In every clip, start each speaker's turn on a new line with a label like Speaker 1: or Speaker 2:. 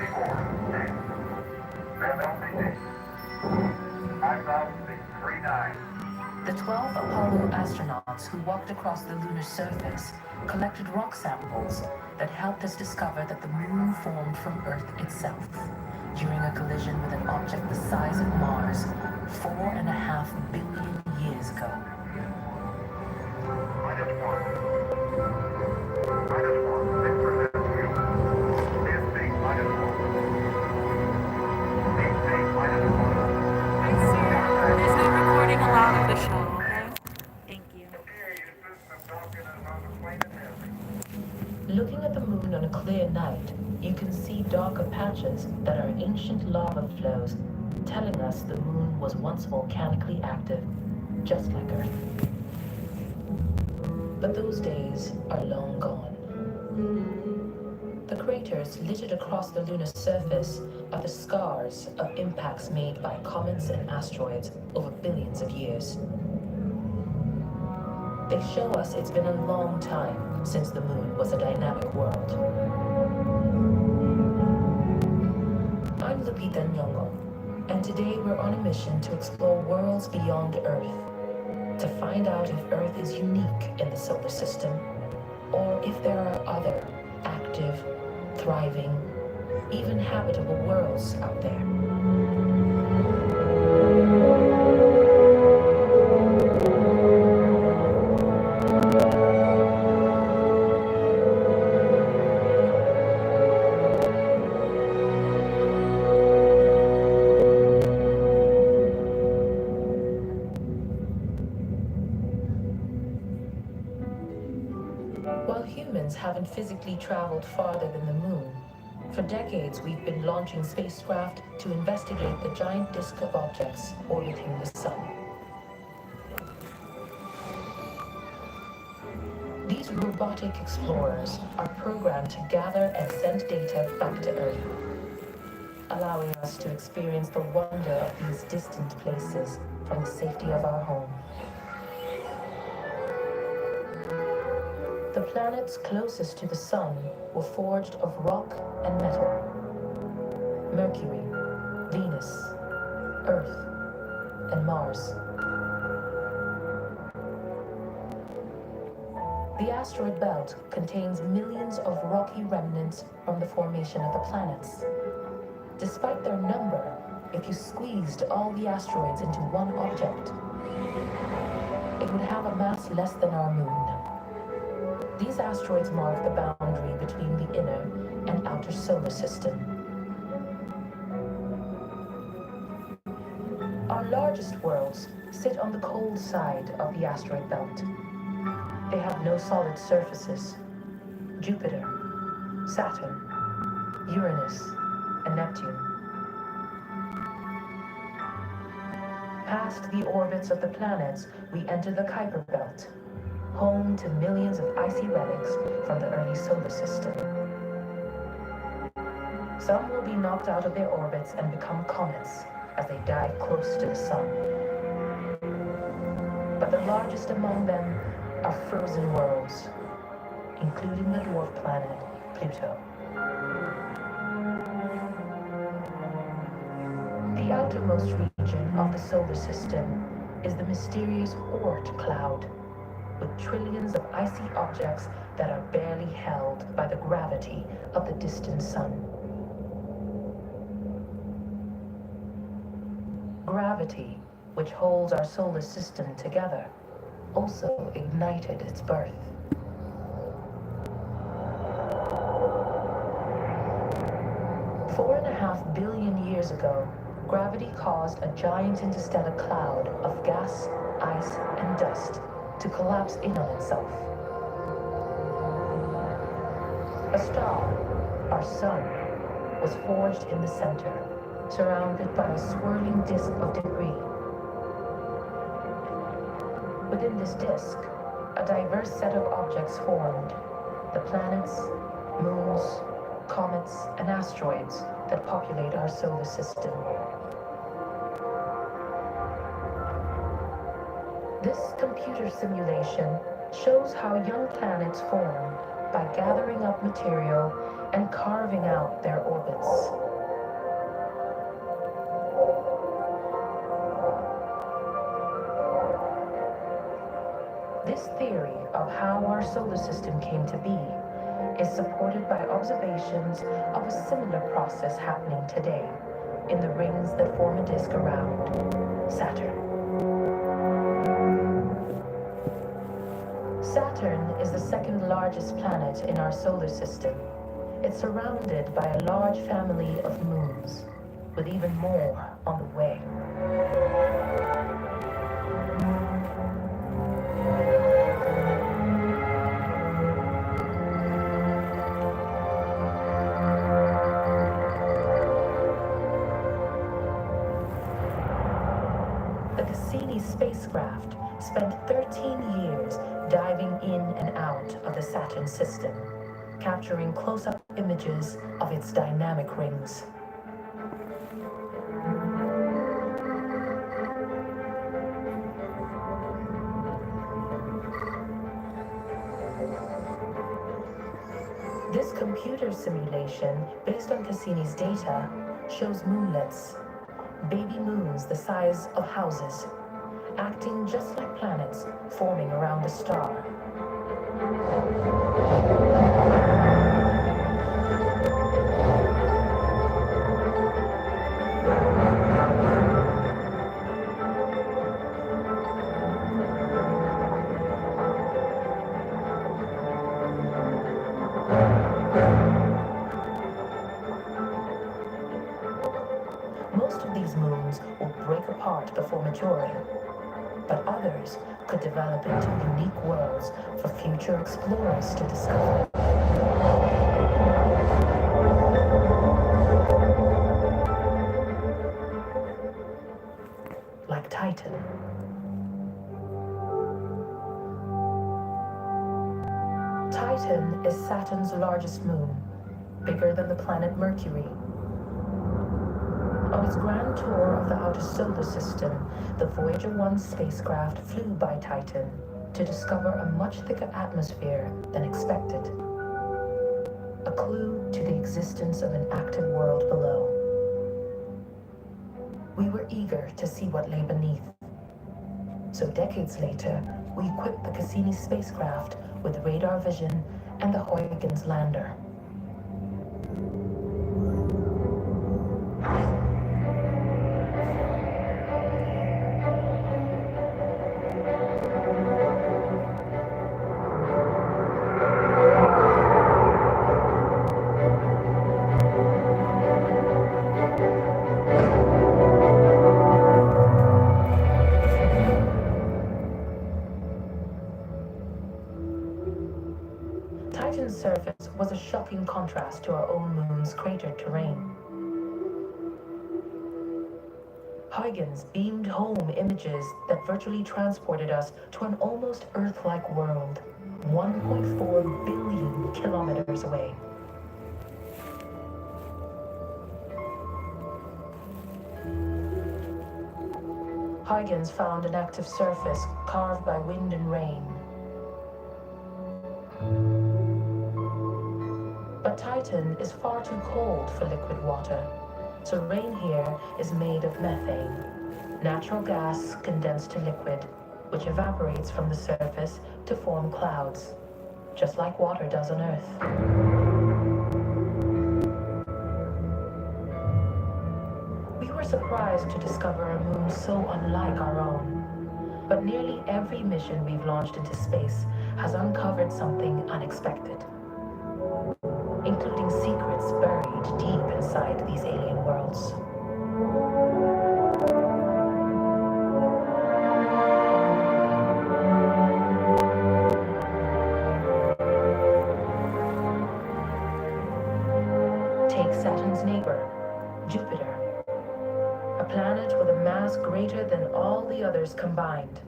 Speaker 1: The 12 Apollo astronauts who walked across the lunar surface collected rock samples that helped us discover that the moon formed from Earth itself during a collision with an object the size of Mars 4.5 billion years ago.
Speaker 2: There's no recording allowed of the show, okay? Thank you.
Speaker 1: Looking at the moon on a clear night, you can see darker patches that are ancient lava flows, telling us the moon was once volcanically active, just like Earth. But those days are long gone. The craters littered across the lunar surface are the scars of impacts made by comets and asteroids over billions of years. They show us it's been a long time since the moon was a dynamic world. I'm Lupita Nyong'o, and today we're on a mission to explore worlds beyond Earth, to find out if Earth is unique in the solar system, or if there are other active, thriving, even habitable worlds out there. While humans haven't physically traveled farther than the moon, for decades we've been launching spacecraft to investigate the giant disk of objects orbiting the sun. These robotic explorers are programmed to gather and send data back to Earth, allowing us to experience the wonder of these distant places from the safety of our home. The planets closest to the sun were forged of rock and metal. Mercury, Venus, Earth, and Mars. The asteroid belt contains millions of rocky remnants from the formation of the planets. Despite their number, if you squeezed all the asteroids into one object, it would have a mass less than our moon. These asteroids mark the boundary between the inner and outer solar system. Our largest worlds sit on the cold side of the asteroid belt. They have no solid surfaces. Jupiter, Saturn, Uranus, and Neptune. Past the orbits of the planets, we enter the Kuiper Belt, home to millions of icy relics from the early solar system. Some will be knocked out of their orbits and become comets as they dive close to the sun. But the largest among them are frozen worlds, including the dwarf planet Pluto. The outermost region of the solar system is the mysterious Oort cloud, with trillions of icy objects that are barely held by the gravity of the distant sun. Gravity, which holds our solar system together, also ignited its birth. "4.5 billion years ago, gravity caused a giant interstellar cloud of gas, ice, and dust to collapse in on itself. A star, our sun, was forged in the center, surrounded by a swirling disk of debris. Within this disk, a diverse set of objects formed: the planets, moons, comets, and asteroids that populate our solar system. This computer simulation shows how young planets form by gathering up material and carving out their orbits. This theory of how our solar system came to be is supported by observations of a similar process happening today in the rings that form a disk around Saturn. Saturn is the second largest planet in our solar system. It's surrounded by a large family of moons, with even more on the way. The Cassini spacecraft spent 13 years diving in and out of the Saturn system, capturing close-up images of its dynamic rings. This computer simulation, based on Cassini's data, shows moonlets, baby moons the size of houses, acting just like planets forming around a star. Most of these moons will break apart before maturing, but others could develop into unique worlds for future explorers to discover. Like Titan. Titan is Saturn's largest moon, bigger than the planet Mercury. On its grand tour of the outer solar system, the Voyager 1 spacecraft flew by Titan to discover a much thicker atmosphere than expected. A clue to the existence of an active world below. We were eager to see what lay beneath. So decades later, we equipped the Cassini spacecraft with radar vision and the Huygens lander. Titan's surface was a shocking contrast to our own moon's cratered terrain. Huygens beamed home images that virtually transported us to an almost Earth-like world, 1.4 billion kilometers away. Huygens found an active surface carved by wind and rain. But Titan is far too cold for liquid water, so rain here is made of methane, natural gas condensed to liquid, which evaporates from the surface to form clouds, just like water does on Earth. We were surprised to discover a moon so unlike our own, but nearly every mission we've launched into space has uncovered something unexpected, including secrets buried deep inside these alien worlds. Take Saturn's neighbor, Jupiter, a planet with a mass greater than all the others combined,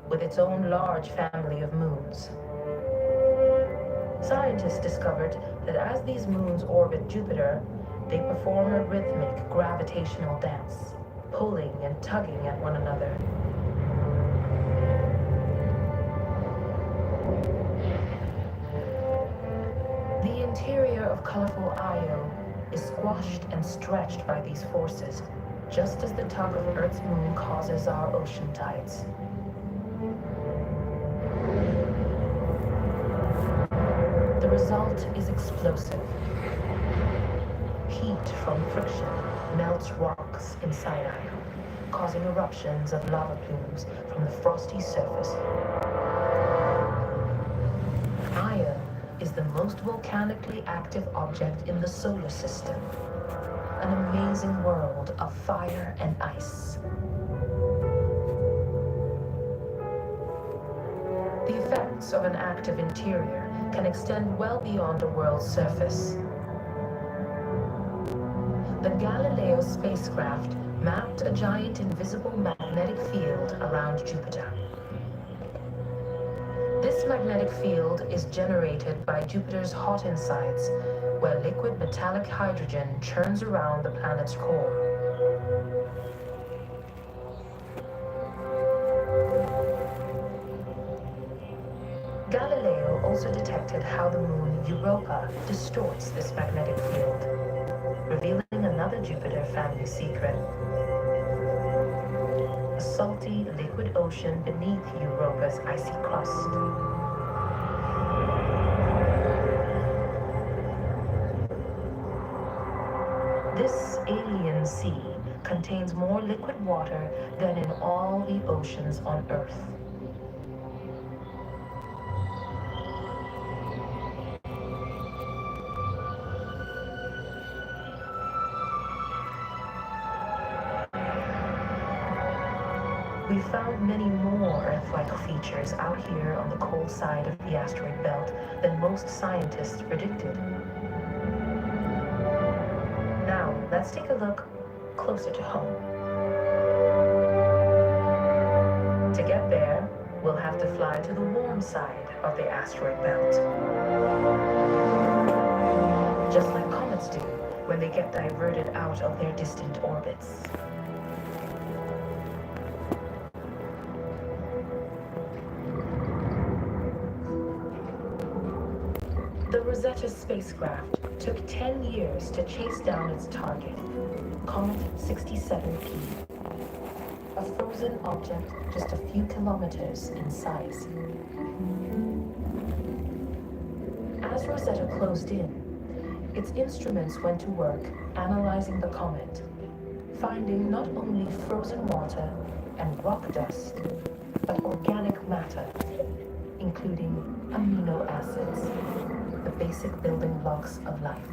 Speaker 1: with its own large family of moons. Scientists discovered that as these moons orbit Jupiter, they perform a rhythmic gravitational dance, pulling and tugging at one another. interior of colorful Io is squashed and stretched by these forces, just as the tug of Earth's moon causes our ocean tides. The result is explosive. Heat from friction melts rocks inside Io, causing eruptions of lava plumes from the frosty surface. Io is the most volcanically active object in the solar system, an amazing world of fire and ice. The effects of an active interior can extend well beyond a world's surface. The Galileo spacecraft mapped a giant invisible magnetic field around Jupiter. This magnetic field is generated by Jupiter's hot insides, where liquid metallic hydrogen churns around the planet's core. Galileo also detected how the moon Europa distorts this magnetic field, revealing another Jupiter family secret. A salty liquid ocean beneath Europa's icy crust. This alien sea contains more liquid water than in all the oceans on Earth. We found many more Earth-like features out here on the cold side of the asteroid belt than most scientists predicted. Now, let's take a look closer to home. To get there, we'll have to fly to the warm side of the asteroid belt. Just like comets do when they get diverted out of their distant orbits. The Rosetta spacecraft took 10 years to chase down its target, Comet 67P, a frozen object just a few kilometers in size. As Rosetta closed in, its instruments went to work analyzing the comet, finding not only frozen water and rock dust, but organic matter, including amino acids, the basic building blocks of life.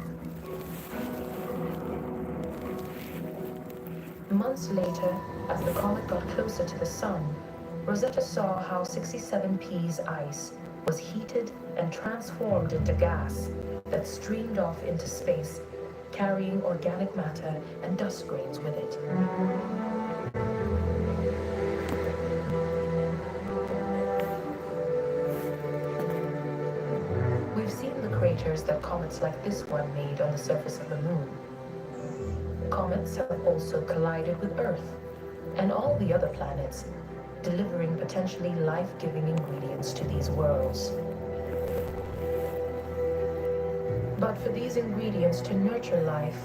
Speaker 1: Months later, as the comet got closer to the sun, Rosetta saw how 67P's ice was heated and transformed into gas that streamed off into space, carrying organic matter and dust grains with it. We've seen the craters that comets like this one made on the surface of the moon. Comets have also collided with Earth and all the other planets, delivering potentially life-giving ingredients to these worlds. But for these ingredients to nurture life,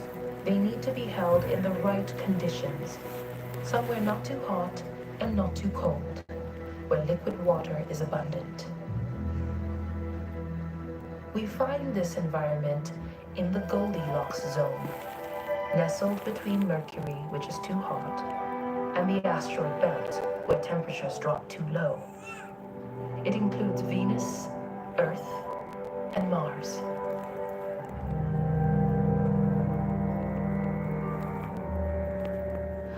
Speaker 1: they need to be held in the right conditions, somewhere not too hot and not too cold, where liquid water is abundant. We find this environment in the Goldilocks zone, nestled between Mercury, which is too hot, and the asteroid belt, where temperatures drop too low. It includes Venus, Earth, and Mars.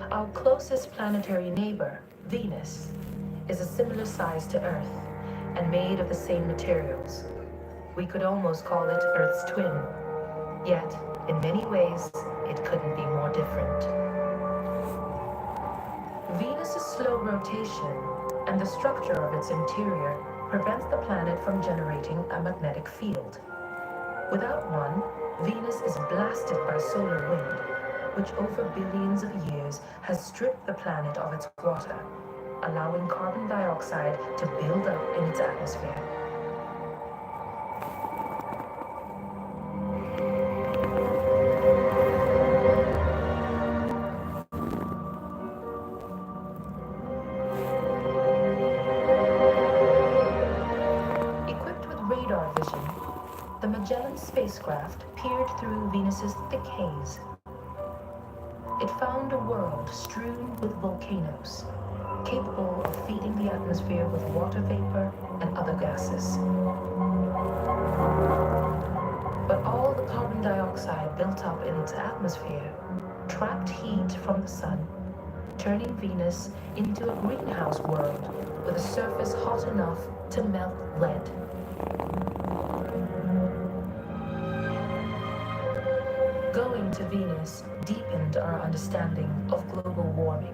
Speaker 1: Our closest planetary neighbor, Venus, is a similar size to Earth and made of the same materials. We could almost call it Earth's twin. Yet, in many ways, it couldn't be more different. Venus's slow rotation and the structure of its interior prevents the planet from generating a magnetic field. Without one, Venus is blasted by solar wind, which over billions of years has stripped the planet of its water, allowing carbon dioxide to build up in its atmosphere. Magellan's spacecraft peered through Venus's thick haze. It found a world strewn with volcanoes, capable of feeding the atmosphere with water vapor and other gases. But all the carbon dioxide built up in its atmosphere trapped heat from the sun, turning Venus into a greenhouse world with a surface hot enough to melt lead. Going to Venus deepened our understanding of global warming.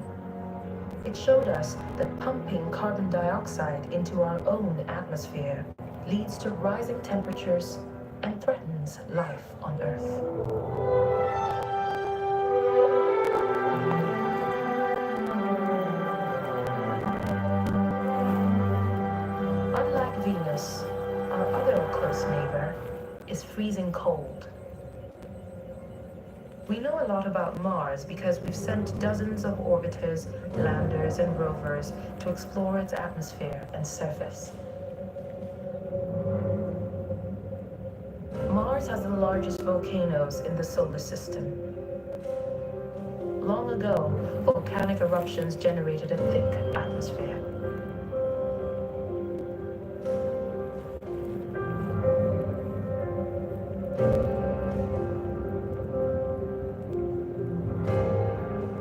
Speaker 1: It showed us that pumping carbon dioxide into our own atmosphere leads to rising temperatures and threatens life on Earth. Unlike Venus, our other close neighbor is freezing cold. We know a lot about Mars because we've sent dozens of orbiters, landers, and rovers to explore its atmosphere and surface. Mars has the largest volcanoes in the solar system. Long ago, volcanic eruptions generated a thick atmosphere.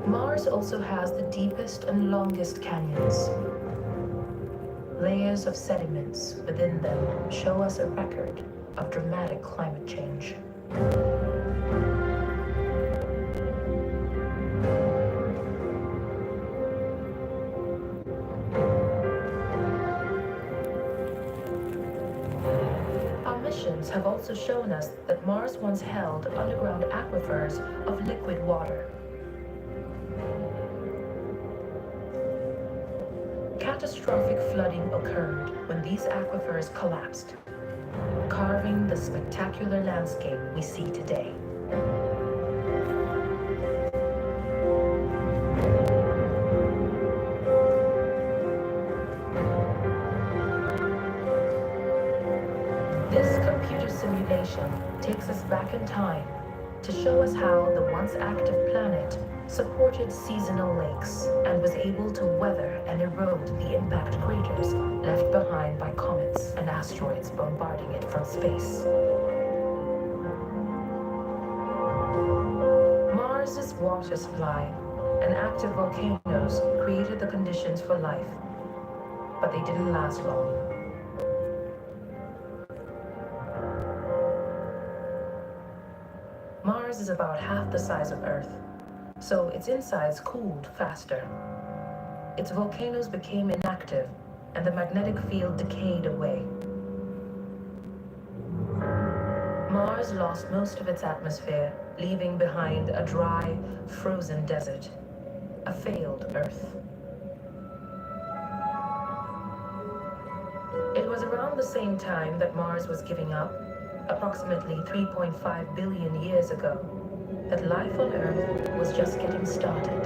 Speaker 1: Mars also has the deepest and longest canyons. Layers of sediments within them show us a record of dramatic climate change. Our missions have also shown us that Mars once held underground aquifers of liquid water. Catastrophic flooding occurred when these aquifers collapsed, carving the spectacular landscape we see today. This computer simulation takes us back in time to show us how the once active planet supported seasonal lakes and was able to weather and erode the impact craters left behind by comets and asteroids bombarding it from space. Mars's water supply and active volcanoes created the conditions for life, but they didn't last long. Mars is about half the size of Earth, so its insides cooled faster. Its volcanoes became inactive, and the magnetic field decayed away. Mars lost most of its atmosphere, leaving behind a dry, frozen desert, a failed Earth. It was around the same time that Mars was giving up, approximately 3.5 billion years ago, that life on Earth was just getting started.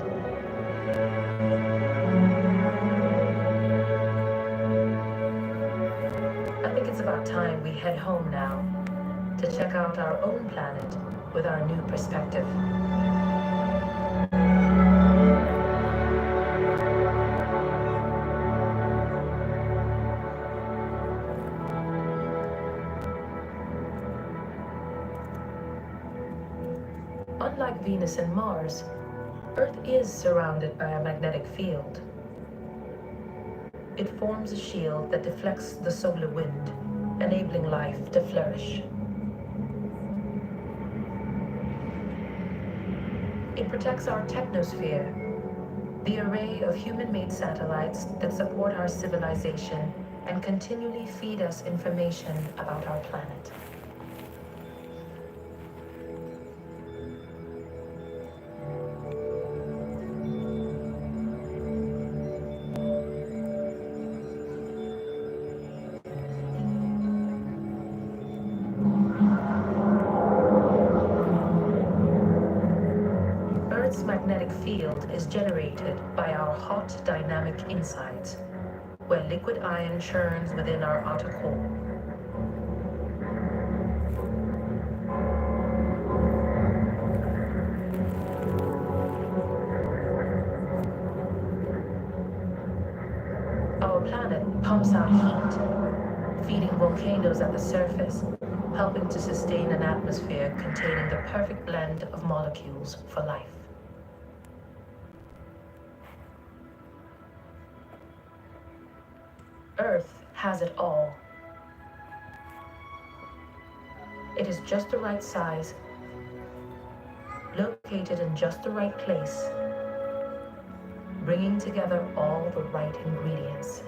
Speaker 1: I think it's about time we head home now to check out our own planet with our new perspective. Unlike Venus and Mars, Earth is surrounded by a magnetic field. It forms a shield that deflects the solar wind, enabling life to flourish. It protects our technosphere, the array of human-made satellites that support our civilization and continually feed us information about our planet. Earth's magnetic field is generated by our hot dynamic insides, where liquid iron churns within our outer core. pumps out heat, feeding volcanoes at the surface, helping to sustain an atmosphere containing the perfect blend of molecules for life. Earth has it all. It is just the right size, located in just the right place, bringing together all the right ingredients,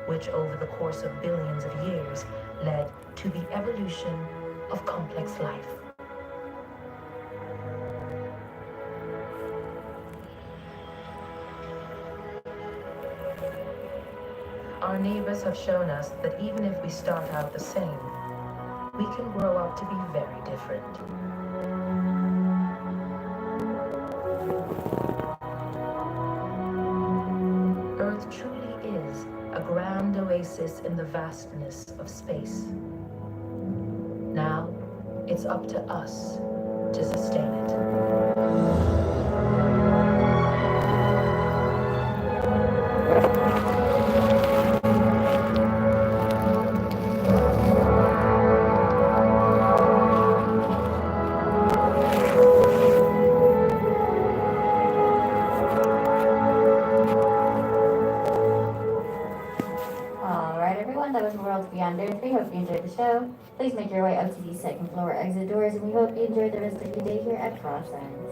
Speaker 1: which over the course of billions of years led to the evolution of complex life. Our neighbors have shown us that even if we start out the same, we can grow up to be very different. Earth truly is a grand oasis in the vastness of space. Now, it's up to us to sustain it.
Speaker 3: Alright, everyone, that was Worlds Beyond Earth. We hope you enjoyed the show. Please make your way up to the second floor exit doors, and we hope you enjoy the rest of your day here at Crossends.